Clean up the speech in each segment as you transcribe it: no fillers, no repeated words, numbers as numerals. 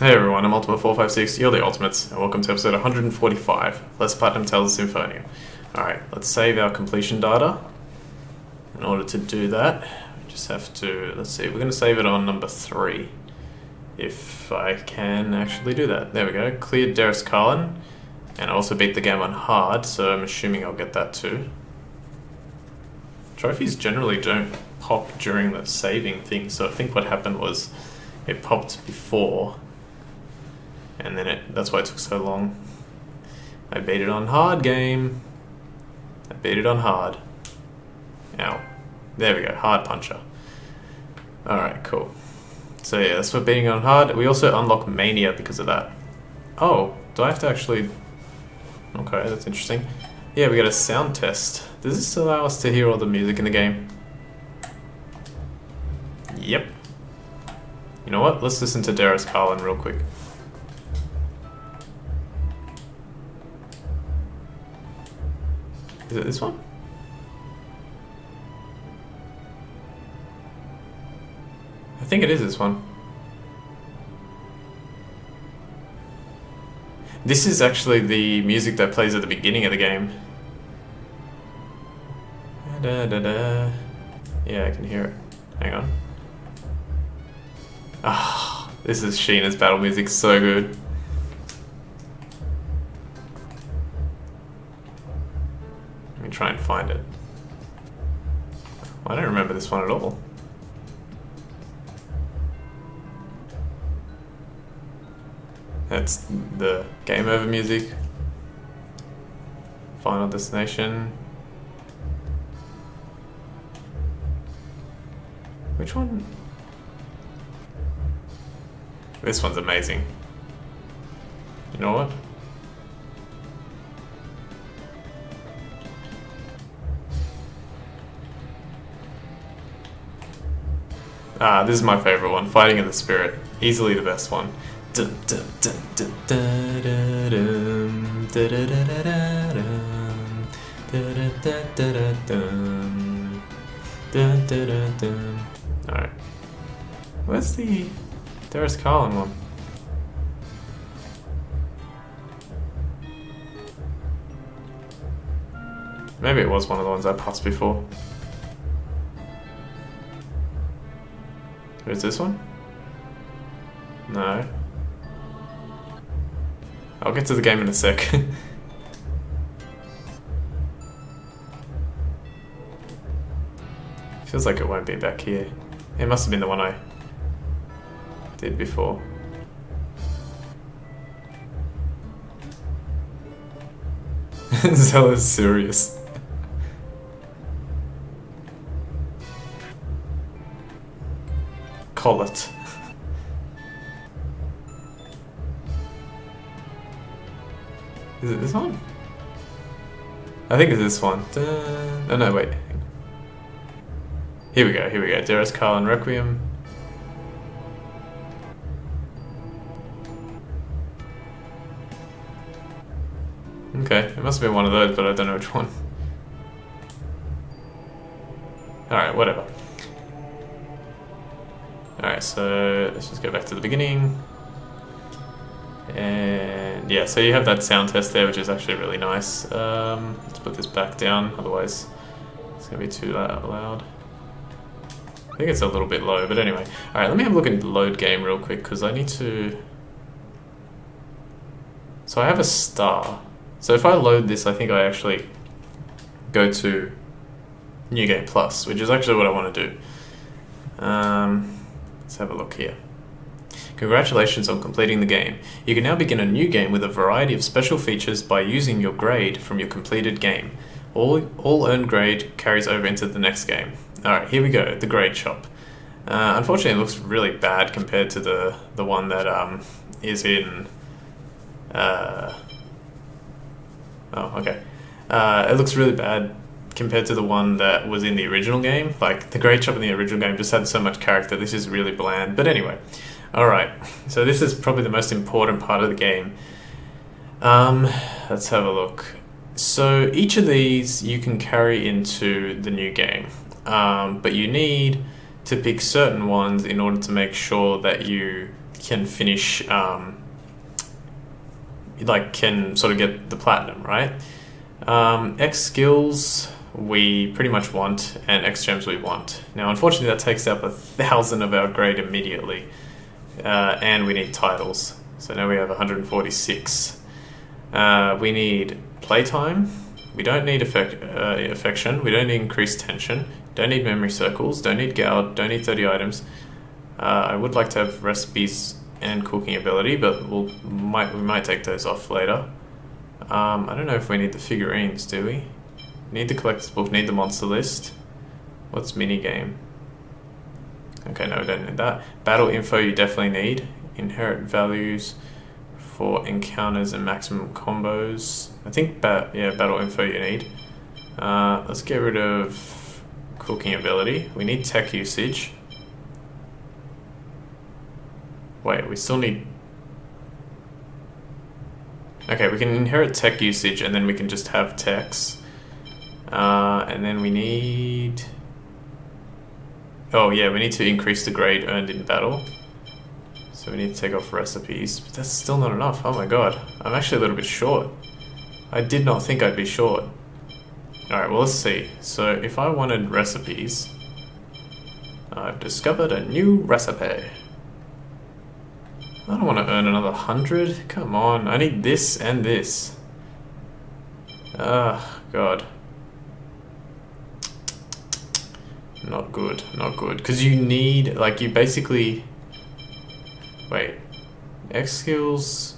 Hey everyone, I'm Ultimate456, you're the Ultimates, and welcome to episode 145, Let's Platinum Tales of Symphonia. Alright, let's save our completion data. In order to do that, we just have to, let's see, we're going to save it on number 3. If I can actually do that. There we go, cleared Derris-Kharlan, and I also beat the game on hard, so I'm assuming I'll get that too. Trophies generally don't pop during the saving thing, so I think what happened was it popped before. And then that's why it took so long. I beat it on hard game. I beat it on hard. Ow. There we go, hard puncher. Alright, cool. So yeah, that's for beating on hard. We also unlock Mania because of that. Oh, do I have to actually... Okay, that's interesting. Yeah, we got a sound test. Does this allow us to hear all the music in the game? Yep. You know what? Let's listen to Derris-Kharlan real quick. Is it this one? I think it is this one. This is actually the music that plays at the beginning of the game. Da, da, da. Yeah, I can hear it. Hang on. Ah, this is Sheena's battle music, so good. Let me try and find it. I don't remember this one at all. That's the game over music. Final destination. Which one? This one's amazing. You know what? Ah, this is my favorite one, Fighting in the Spirit. Easily the best one. Alright. Where's the Derris-Kharlan one? Maybe it was one of the ones I passed before. Is this one? No. I'll get to the game in a sec. Feels like it won't be back here. It must have been the one I did before. Zella's serious. Call it. Is it this one? I think it's this one. Oh no, wait. Here we go, Derris-Kharlan Requiem. Okay, it must have been one of those, but I don't know which one. Alright, whatever. Alright, so let's just go back to the beginning. And yeah, so you have that sound test there, which is actually really nice. Let's put this back down, otherwise it's going to be too loud. I think it's a little bit low, but anyway. Alright, let me have a look at load game real quick, because I need to... So I have a star. So if I load this, I think I actually go to New Game Plus, which is actually what I want to do. Let's have a look here. Congratulations on completing the game. You can now begin a new game with a variety of special features by using your grade from your completed game. All earned grade carries over into the next game. Alright, here we go, the grade shop. Unfortunately, it looks really bad compared to the one that is in... oh, okay. It looks really bad compared to the one that was in the original game. Like, the grade shop in the original game just had so much character. This is really bland. But anyway. Alright, so this is probably the most important part of the game. Let's have a look. So each of these you can carry into the new game, but you need to pick certain ones in order to make sure that you can finish, like can sort of get the platinum, right? X skills we pretty much want, and X gems we want. Now, unfortunately, that takes up 1,000 of our grade immediately, and we need titles. So now we have 146. We need playtime. We don't need affection. We don't need increased tension. Don't need memory circles. Don't need gout. Don't need 30 items. I would like to have recipes and cooking ability, but we might take those off later. I don't know if we need the figurines, do we? Need the collector's book, need the monster list. What's minigame? Okay, no, we don't need that. Battle info you definitely need. Inherit values for encounters and maximum combos. I think battle info you need. Let's get rid of cooking ability. We need tech usage. Wait, we still need... Okay, we can inherit tech usage and then we can just have techs. And then we need... Oh yeah, we need to increase the grade earned in battle. So we need to take off recipes, but that's still not enough. Oh my god, I'm actually a little bit short. I did not think I'd be short. Alright, well let's see. So if I wanted recipes, I've discovered a new recipe. I don't want to earn another 100. Come on, I need this and this. Ah, god. Not good, not good. Because you need, like, you basically... Wait. X skills,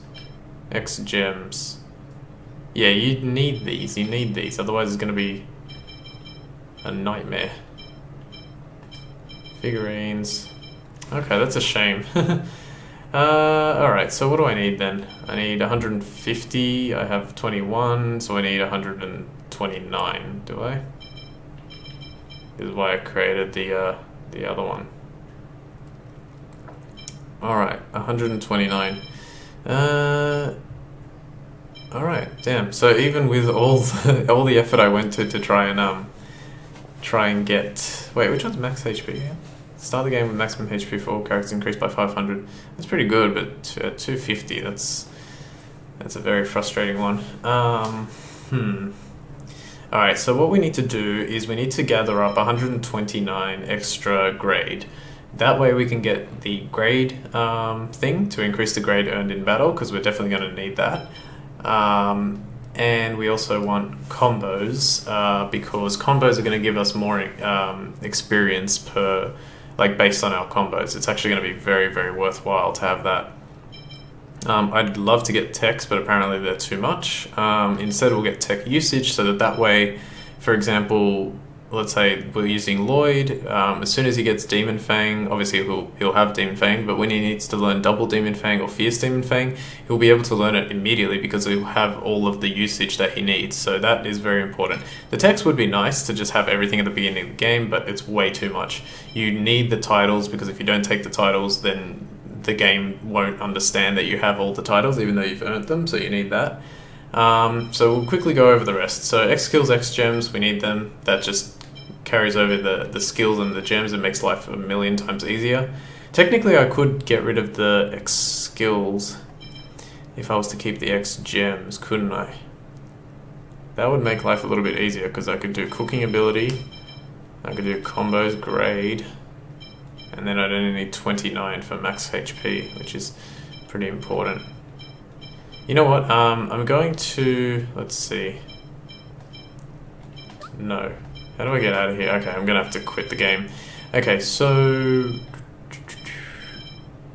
X gems. Yeah, you need these, otherwise it's going to be a nightmare. Figurines. Okay, that's a shame. Alright, so what do I need then? I need 150, I have 21, so I need 129, do I? This is why I created the other one. Alright, 129. Alright, damn. So even with all the effort I went to try and get... Wait, which one's max HP again? Start the game with maximum HP for all characters increased by 500. That's pretty good, but at 250, that's a very frustrating one. Alright, so what we need to do is we need to gather up 129 extra grade. That way we can get the grade thing to increase the grade earned in battle, because we're definitely going to need that. And we also want combos, because combos are going to give us more experience per, like, based on our combos. It's actually going to be very, very worthwhile to have that. I'd love to get techs, but apparently they're too much. Instead we'll get tech usage, so that way, for example, let's say we're using Lloyd, as soon as he gets Demon Fang, obviously he'll have Demon Fang, but when he needs to learn Double Demon Fang or Fierce Demon Fang, he'll be able to learn it immediately because he'll have all of the usage that he needs, so that is very important. The text would be nice to just have everything at the beginning of the game, but it's way too much. You need the titles, because if you don't take the titles, then the game won't understand that you have all the titles, even though you've earned them, so you need that. So we'll quickly go over the rest. So X skills, X gems, we need them. That just carries over the skills and the gems and makes life a million times easier. Technically I could get rid of the X skills if I was to keep the X gems, couldn't I? That would make life a little bit easier, because I could do cooking ability, I could do combos, grade, and then I'd only need 29 for max HP, which is pretty important. You know what, I'm going to, let's see. No. How do I get out of here? Okay, I'm gonna have to quit the game. Okay, so...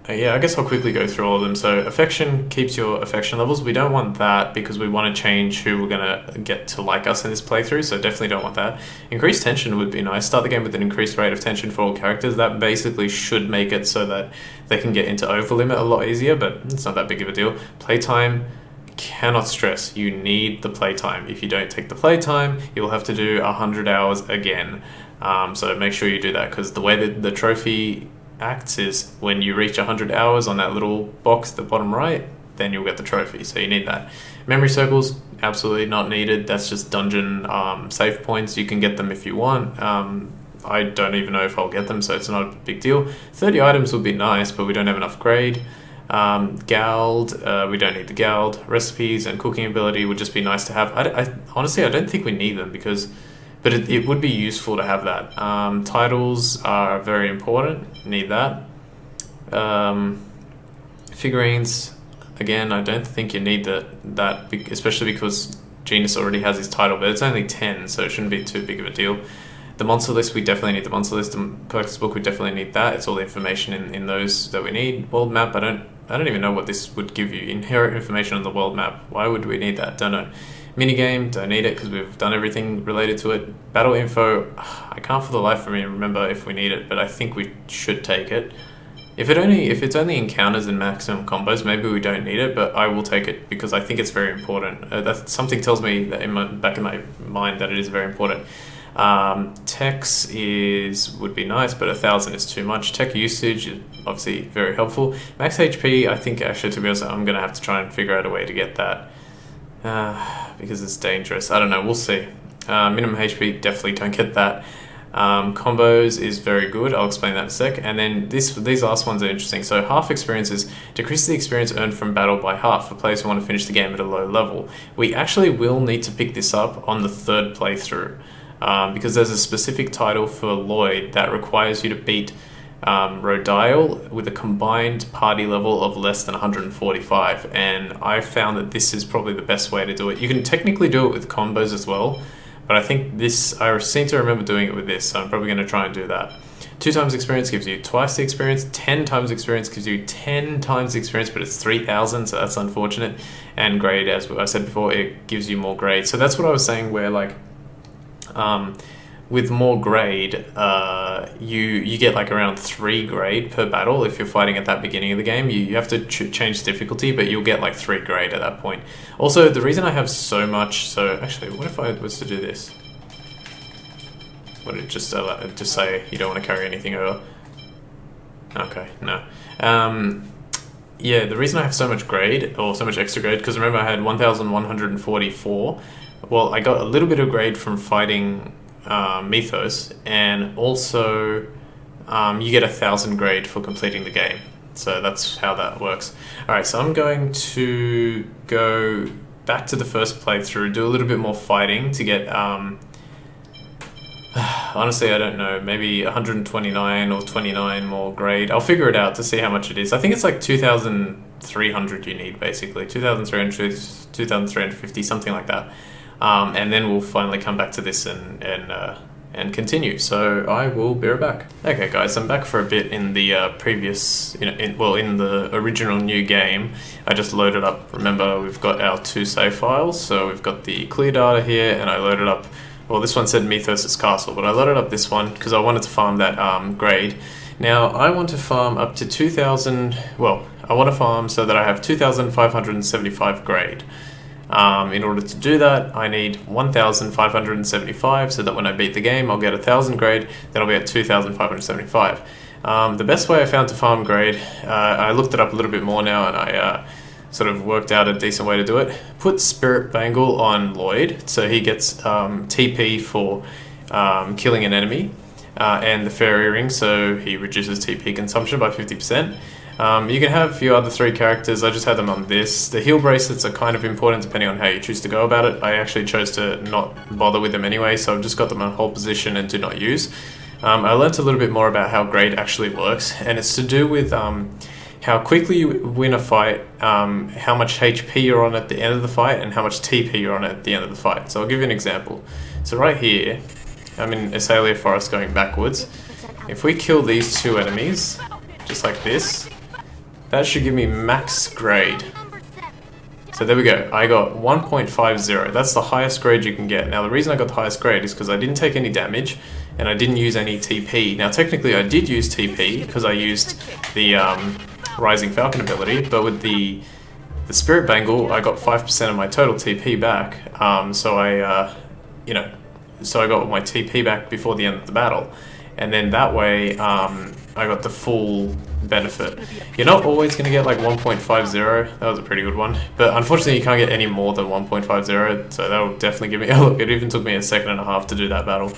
yeah, I guess I'll quickly go through all of them. So affection keeps your affection levels. We don't want that because we want to change who we're gonna get to like us in this playthrough, so definitely don't want that. Increased tension would be nice. Start the game with an increased rate of tension for all characters. That basically should make it so that they can get into overlimit a lot easier, but it's not that big of a deal. Playtime, cannot stress, you need the playtime. If you don't take the playtime, you'll have to do 100 hours again. So make sure you do that, because the way that the trophy acts is when you reach 100 hours on that little box at the bottom right, then you'll get the trophy, so you need that. Memory circles, absolutely not needed. That's just dungeon save points. You can get them if you want. I don't even know if I'll get them, so it's not a big deal. 30 items would be nice, but we don't have enough grade. Gald, we don't need the Gald. Recipes and cooking ability would just be nice to have. Honestly, I don't think we need them but it would be useful to have that. Titles are very important, need that. Figurines, again, I don't think you need that, especially because Genus already has his title, but it's only 10, so it shouldn't be too big of a deal. The monster list, we definitely need the monster list. The collector's book, we definitely need that. It's all the information in those that we need. World map, I don't even know what this would give you. Inherit information on the world map. Why would we need that? Don't know. Minigame, don't need it because we've done everything related to it. Battle info, I can't for the life of me remember if we need it, but I think we should take it. If it's only encounters and maximum combos, maybe we don't need it, but I will take it because I think it's very important. Something tells me that back in my mind that it is very important. Techs would be nice, but 1,000 is too much. Tech usage is obviously very helpful. Max HP, I think actually, to be honest, I'm going to have to try and figure out a way to get that because it's dangerous. I don't know, we'll see. Minimum HP, definitely don't get that. Combos is very good, I'll explain that in a sec. And then these last ones are interesting. So half experiences decrease the experience earned from battle by half for players who want to finish the game at a low level. We actually will need to pick this up on the third playthrough. Because there's a specific title for Lloyd that requires you to beat Rodile with a combined party level of less than 145, and I found that this is probably the best way to do it. You can technically do it with combos as well, but I think I seem to remember doing it with this, so I'm probably going to try and do that. 2 times experience gives you twice the experience. 10 times experience gives you 10 times the experience, but it's 3,000, so that's unfortunate. And grade, as I said before, it gives you more grade. So that's what I was saying, where like with more grade, you get like around 3 grade per battle. If you're fighting at that beginning of the game, you have to change difficulty, but you'll get like 3 grade at that point. Also, the reason I have so much, so actually, what if I was to do this? Would it just say you don't want to carry anything over? Okay, no. Yeah, the reason I have so much grade, or so much extra grade, because remember I had 1,144. Well, I got a little bit of grade from fighting Mythos, and also you get 1,000 grade for completing the game. So that's how that works. Alright, so I'm going to go back to the first playthrough, do a little bit more fighting to get, honestly I don't know, maybe 129 or 29 more grade. I'll figure it out to see how much it is. I think it's like 2,300 you need, basically. 2,300, 2,350, something like that. And then we'll finally come back to this and continue. So I will be right back. Okay, guys, I'm back for a bit in the previous, in the original new game. I just loaded up. Remember, we've got our 2 save files. So we've got the clear data here, and I loaded up. Well, this one said Mythos' Castle, but I loaded up this one because I wanted to farm that grade. Now I want to farm up to 2,000. Well, I want to farm so that I have 2,575 grade. In order to do that, I need 1,575, so that when I beat the game, I'll get 1,000 grade, then I'll be at 2,575. The best way I found to farm grade, I looked it up a little bit more now, and I sort of worked out a decent way to do it. Put Spirit Bangle on Lloyd, so he gets TP for killing an enemy, and the Fairy Ring, so he reduces TP consumption by 50%. You can have your other 3 characters. I just had them on this. The heal bracelets are kind of important depending on how you choose to go about it. I actually chose to not bother with them anyway, so I've just got them on hold position and do not use. I learnt a little bit more about how grade actually works, and it's to do with how quickly you win a fight, how much HP you're on at the end of the fight, and how much TP you're on at the end of the fight. So I'll give you an example. So right here, I'm in Azalea Forest going backwards. If we kill these 2 enemies, just like this, that should give me max grade. So there we go, I got 1.50, that's the highest grade you can get. Now the reason I got the highest grade is because I didn't take any damage, and I didn't use any TP. Now technically I did use TP, because I used the Rising Falcon ability, but with the Spirit Bangle, I got 5% of my total TP back, so I got my TP back before the end of the battle. And then that way, I got the full benefit. You're not always going to get like 1.50, that was a pretty good one, but unfortunately you can't get any more than 1.50, so that will definitely give me, oh look, it even took me a second and a half to do that battle.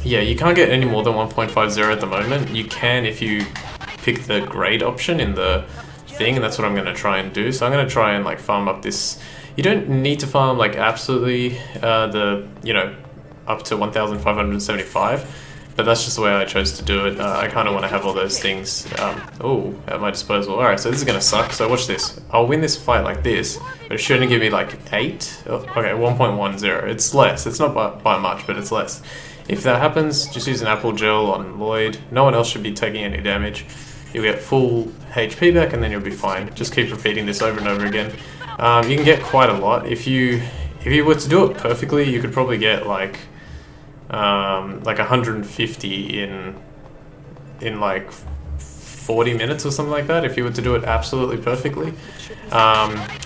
Yeah, you can't get any more than 1.50 at the moment. You can if you pick the grade option in the thing, and that's what I'm going to try and do. So I'm going to try and like farm up this. You don't need to farm like absolutely up to 1,575. But that's just the way I chose to do it. I kind of want to have all those things at my disposal. Alright, so this is going to suck. So watch this. I'll win this fight like this, but it shouldn't give me like 8. Oh, okay, 1.10. It's less. It's not by much, but it's less. If that happens, just use an apple gel on Lloyd. No one else should be taking any damage. You'll get full HP back and then you'll be fine. Just keep repeating this over and over again. You can get quite a lot. If you were to do it perfectly, you could probably get like 150 in like 40 minutes or something like that if you were to do it absolutely perfectly.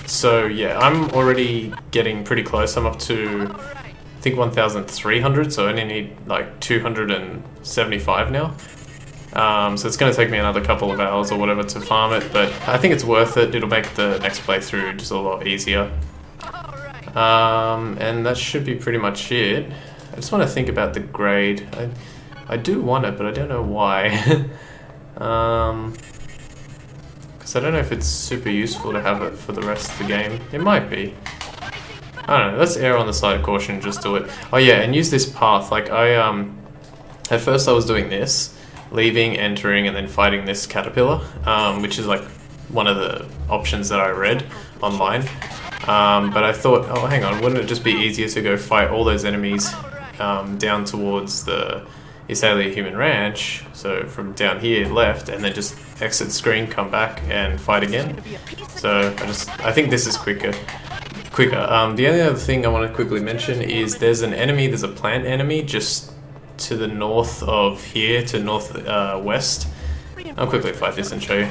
So yeah, I'm already getting pretty close. I'm up to I think 1,300, so I only need like 275 now. So it's going to take me another couple of hours or whatever to farm it, but I think it's worth it. It'll make the next playthrough just a lot easier. And that should be pretty much it. I just want to think about the grade. I do want it, but I don't know why. Because I don't know if it's super useful to have it for the rest of the game. It might be. I don't know, let's err on the side of caution and just do it. Oh yeah, and use this path. Like at first I was doing this, leaving, entering, and then fighting this caterpillar, which is like one of the options that I read online. But I thought, oh hang on, wouldn't it just be easier to go fight all those enemies down towards the Isalia Human Ranch, so from down here left, and then just exit screen, come back and fight again. So I think this is quicker. The only other thing I want to quickly mention is there's a plant enemy just to the north of here, to northwest. I'll quickly fight this and show you.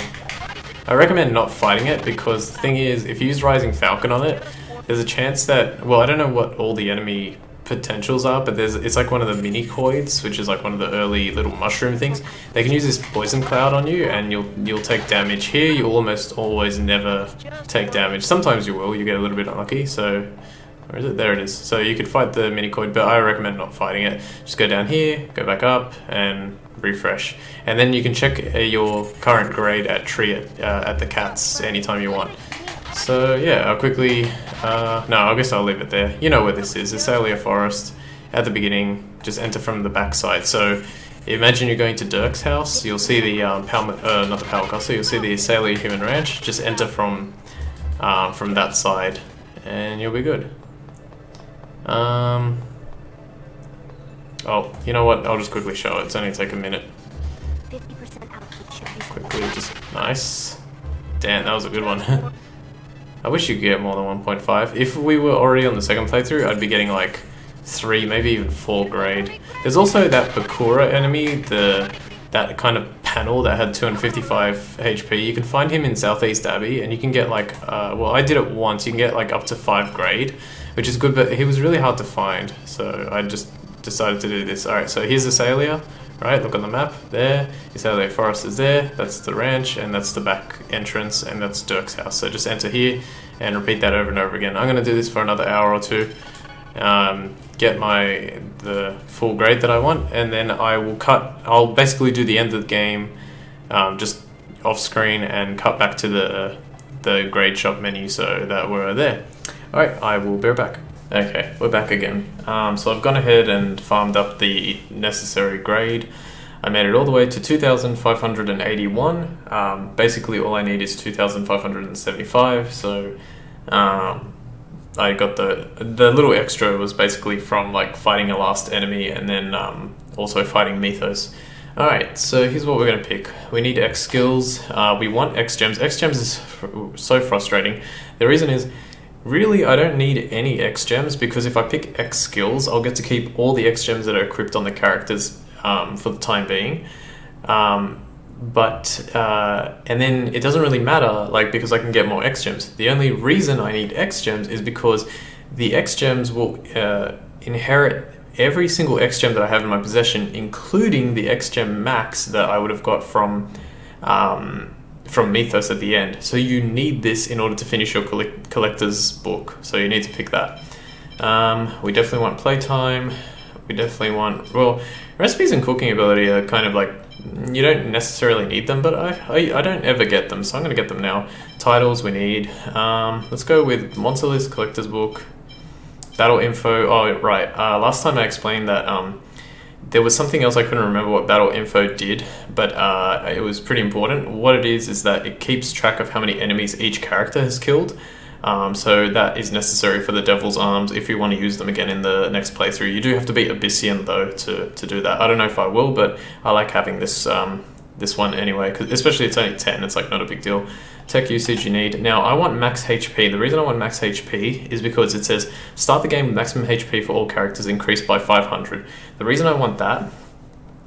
I recommend not fighting it because the thing is, if you use Rising Falcon on it, there's a chance that, well, I don't know what all the enemy potentials are, but it's like one of the mini-coids, which is like one of the early little mushroom things. They can use this poison cloud on you and you'll take damage. Here you'll almost always never take damage. Sometimes you will, you get a little bit unlucky, so where is it? There it is. So you could fight the mini-coid, but I recommend not fighting it. Just go down here, go back up and refresh, and then you can check your current grade at tree at the cats anytime you want. So yeah, I'll quickly, no, I guess I'll leave it there. You know where this is, Isalia Forest. At the beginning, just enter from the back side. So imagine you're going to Dirk's house, you'll see the, not the Power Castle, you'll see the Isalia Human Ranch. Just enter from that side, and you'll be good. Oh, you know what, I'll just quickly show it, it's only take a minute. Quickly, just, nice. Damn, that was a good one. I wish you could get more than 1.5. If we were already on the second playthrough, I'd be getting like 3, maybe even 4 grade. There's also that Bakura enemy, that kind of panel that had 255 HP. You can find him in Southeast Abbey, and you can get like, well, I did it once, you can get like up to 5 grade, which is good, but he was really hard to find, so I just decided to do this. Alright, so here's Isalia. Right, look on the map, there, Isalia Forest is there, that's the ranch, and that's the back entrance, and that's Dirk's house. So just enter here, and repeat that over and over again. I'm going to do this for another hour or two, get the full grade that I want, and then I'll basically do the end of the game, just off screen, and cut back to the grade shop menu so that we're there. Alright, I will be right back. Okay, we're back again. So I've gone ahead and farmed up the necessary grade. I made it all the way to 2,581. Basically all I need is 2,575, so I got the little extra was basically from like fighting a last enemy and then also fighting Mythos. Alright, so here's what we're going to pick. We need X skills, we want X gems. X gems is so frustrating. The reason is, really, I don't need any X gems because if I pick X skills, I'll get to keep all the X gems that are equipped on the characters for the time being. And then it doesn't really matter, like, because I can get more X gems. The only reason I need X gems is because the X gems will inherit every single X gem that I have in my possession, including the X gem max that I would have got from Mythos at the end. So you need this in order to finish your collector's book. So you need to pick that. We definitely want playtime. We definitely want, well, recipes and cooking ability are kind of like you don't necessarily need them, but I don't ever get them, so I'm going to get them now. Titles we need. Let's go with Monster List, Collector's Book, Battle Info. Oh, right. Last time I explained that there was something else I couldn't remember what Battle Info did, but it was pretty important. What it is that it keeps track of how many enemies each character has killed. So that is necessary for the Devil's Arms if you want to use them again in the next playthrough. You do have to beat Abyssian though to do that. I don't know if I will, but I like having this this one anyway, cause especially it's only 10, it's like not a big deal. Tech usage you need. Now I want max HP. The reason I want max HP is because it says start the game with maximum HP for all characters increased by 500. The reason I want that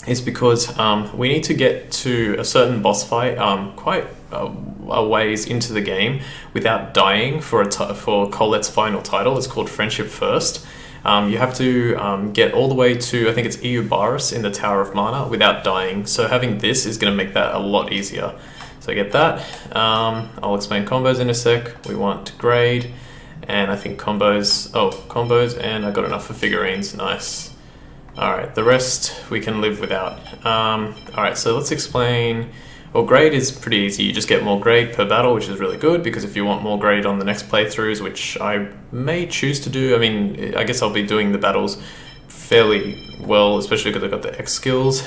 is because we need to get to a certain boss fight quite a ways into the game without dying for Colette's final title. It's called Friendship First. You have to get all the way to, I think it's Eubaris in the Tower of Mana without dying. So having this is going to make that a lot easier. So I get that. I'll explain combos in a sec. We want grade, and I think combos, and I got enough for figurines. Nice. Alright, the rest we can live without. Alright, so let's explain. Well, grade is pretty easy. You just get more grade per battle, which is really good, because if you want more grade on the next playthroughs, which I may choose to do, I mean, I guess I'll be doing the battles fairly well, especially because I've got the X skills.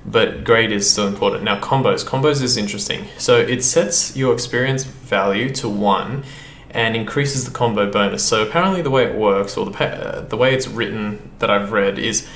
But grade is still important. Now, combos. Combos is interesting. So it sets your experience value to 1 and increases the combo bonus. So apparently the way it works, or the way it's written that I've read, is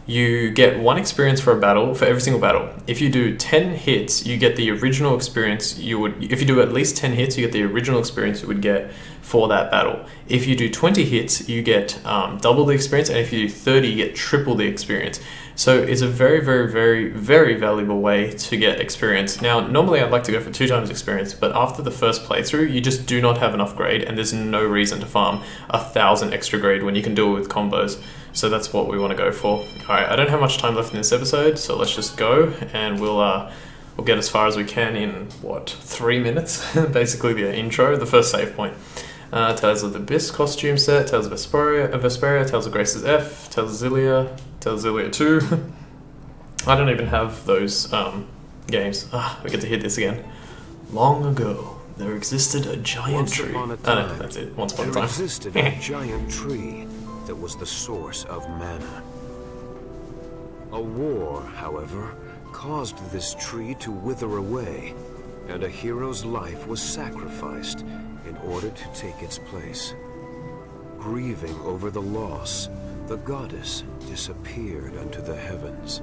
you get 1 experience for a battle, for every single battle. If you do 10 hits, you get the original experience you would... If you do at least 10 hits, you get the original experience you would get for that battle. If you do 20 hits, you get double the experience, and if you do 30, you get triple the experience. So it's a very, very, very, very valuable way to get experience. Now, normally I'd like to go for 2 times experience, but after the first playthrough, you just do not have enough grade, and there's no reason to farm 1,000 extra grade when you can do it with combos. So that's what we want to go for. Alright, I don't have much time left in this episode, so let's just go, and we'll get as far as we can in, 3 minutes? Basically the intro, the first save point. Tales of the Abyss costume set, Tales of Vesperia, Tales of Grace's F, Tales of Xillia, Tales of Xillia 2. I don't even have those games. We get to hit this again. Long ago, there existed a giant tree. No, that's it. Once upon a time. There existed a giant tree that was the source of mana. A war, however, caused this tree to wither away, and a hero's life was sacrificed in order to take its place. Grieving over the loss, the goddess disappeared unto the heavens.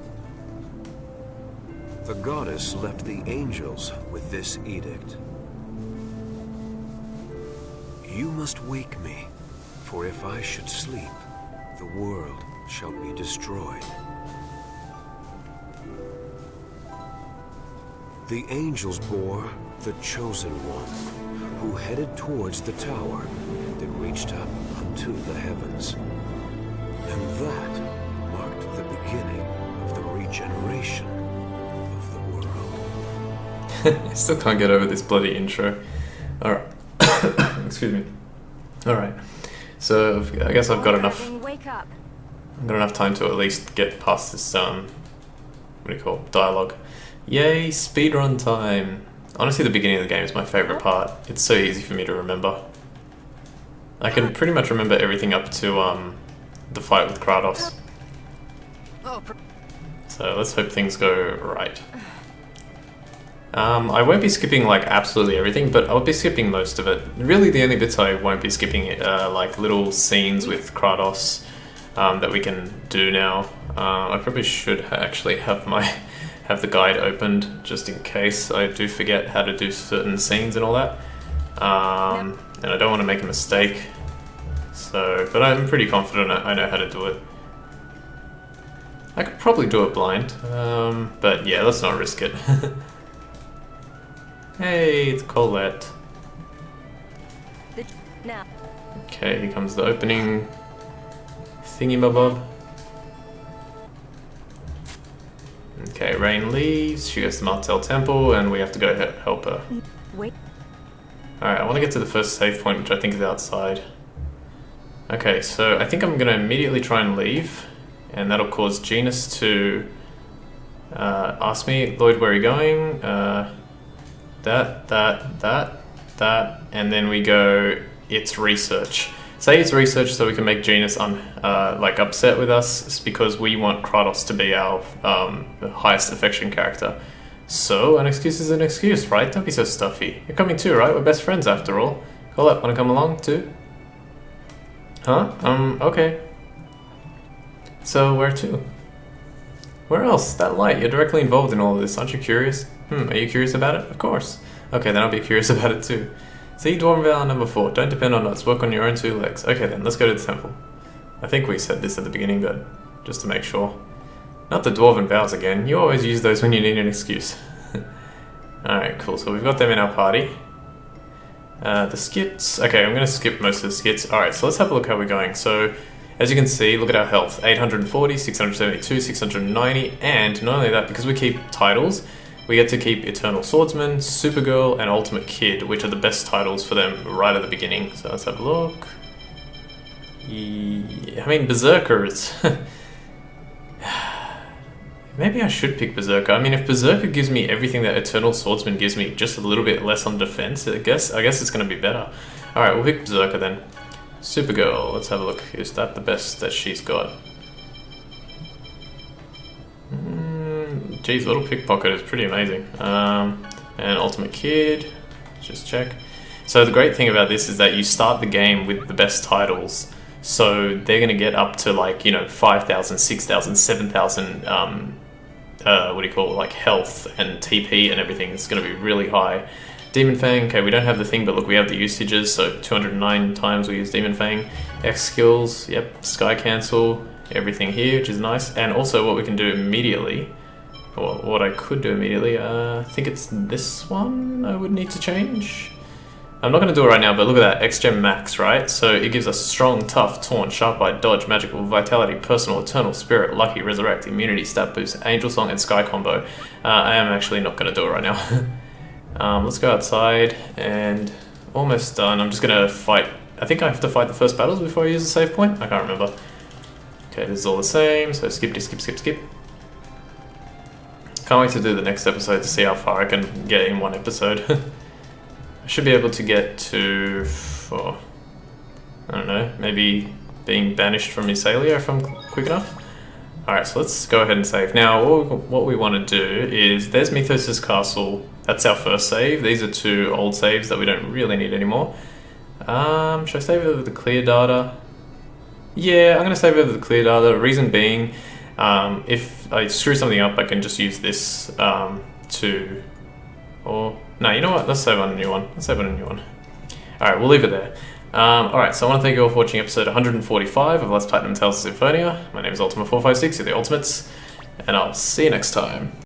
The goddess left the angels with this edict. You must wake me, for if I should sleep, the world shall be destroyed. The angels bore the chosen one, who headed towards the tower that reached up unto the heavens. And that marked the beginning of the regeneration of the world. I still can't get over this bloody intro. Alright. Excuse me. Alright. So I guess I've got enough. I've got enough time to at least get past this what do you call it? Dialogue. Yay, speedrun time. Honestly, the beginning of the game is my favourite part. It's so easy for me to remember. I can pretty much remember everything up to the fight with Kratos. So let's hope things go right. I won't be skipping like absolutely everything, but I'll be skipping most of it. Really, the only bits I won't be skipping like little scenes with Kratos that we can do now. I probably should actually have the guide opened just in case I do forget how to do certain scenes and all that. And I don't want to make a mistake. So, but I'm pretty confident I know how to do it. I could probably do it blind, but yeah, let's not risk it. Hey, it's Colette. Okay, here comes the opening thingy-mabob. Okay, Rain leaves, she goes to Martel Temple, and we have to go help her. Wait. Alright, I want to get to the first save point, which I think is outside. Okay, so I think I'm going to immediately try and leave, and that'll cause Genus to Ask me, Lloyd, where are you going? That, and then we go, it's research. Say it's research so we can make Genus like upset with us. It's because we want Kratos to be our highest affection character. So, an excuse is an excuse, right? Don't be so stuffy. You're coming too, right? We're best friends after all. Colette, wanna come along too? Huh? Okay. So, where to? Where else? That light. You're directly involved in all of this. Aren't you curious? Are you curious about it? Of course. Okay, then I'll be curious about it too. See, Dwarven Vow number 4. Don't depend on us. Work on your own 2 legs. Okay then, let's go to the temple. I think we said this at the beginning, but just to make sure. Not the Dwarven Vows again. You always use those when you need an excuse. Alright, cool. So we've got them in our party. The skits. Okay, I'm going to skip most of the skits. Alright, so let's have a look how we're going. So, as you can see, look at our health. 840, 672, 690, and not only that, because we keep titles, we get to keep Eternal Swordsman, Supergirl, and Ultimate Kid, which are the best titles for them right at the beginning. So let's have a look. Yeah, I mean, Berserker is... Maybe I should pick Berserker. I mean, if Berserker gives me everything that Eternal Swordsman gives me, just a little bit less on defense, I guess it's going to be better. Alright, we'll pick Berserker then. Supergirl, let's have a look. Is that the best that she's got? Geez, Little Pickpocket is pretty amazing. And Ultimate Kid, just check. So the great thing about this is that you start the game with the best titles. So they're going to get up to like, 5,000, 6,000, 7,000, what do you call it, like health and TP and everything. It's going to be really high. Demon Fang, okay, we don't have the thing, but look, we have the usages, so 209 times we use Demon Fang. X skills, yep, Sky Cancel, everything here, which is nice. And also what we can do immediately, or what I could do immediately, I think it's this one I would need to change. I'm not going to do it right now, but look at that, X-Gem Max, right? So it gives us Strong, Tough, Taunt, Sharp Bite, Dodge, Magical, Vitality, Personal, Eternal, Spirit, Lucky, Resurrect, Immunity, Stat Boost, Angel Song, and Sky Combo. I am actually not going to do it right now. Let's go outside, and almost done. I'm just going to fight. I think I have to fight the first battles before I use a save point. I can't remember. Okay, this is all the same, so skip. Can't wait to do the next episode to see how far I can get in one episode. I should be able to get to, I don't know, maybe being banished from Isalia if I'm quick enough. Alright, so let's go ahead and save. Now, what we want to do is, there's Mythos' Castle. That's our first save. These are 2 old saves that we don't really need anymore. Should I save over the clear data? Yeah, I'm going to save over the clear data. Reason being, if I screw something up, I can just use this no, you know what? Let's save on a new one. Alright, we'll leave it there. Alright, so I want to thank you all for watching episode 145 of Let's Platinum Tales of Symphonia. My name is Ultima456, you're the Ultimates, and I'll see you next time.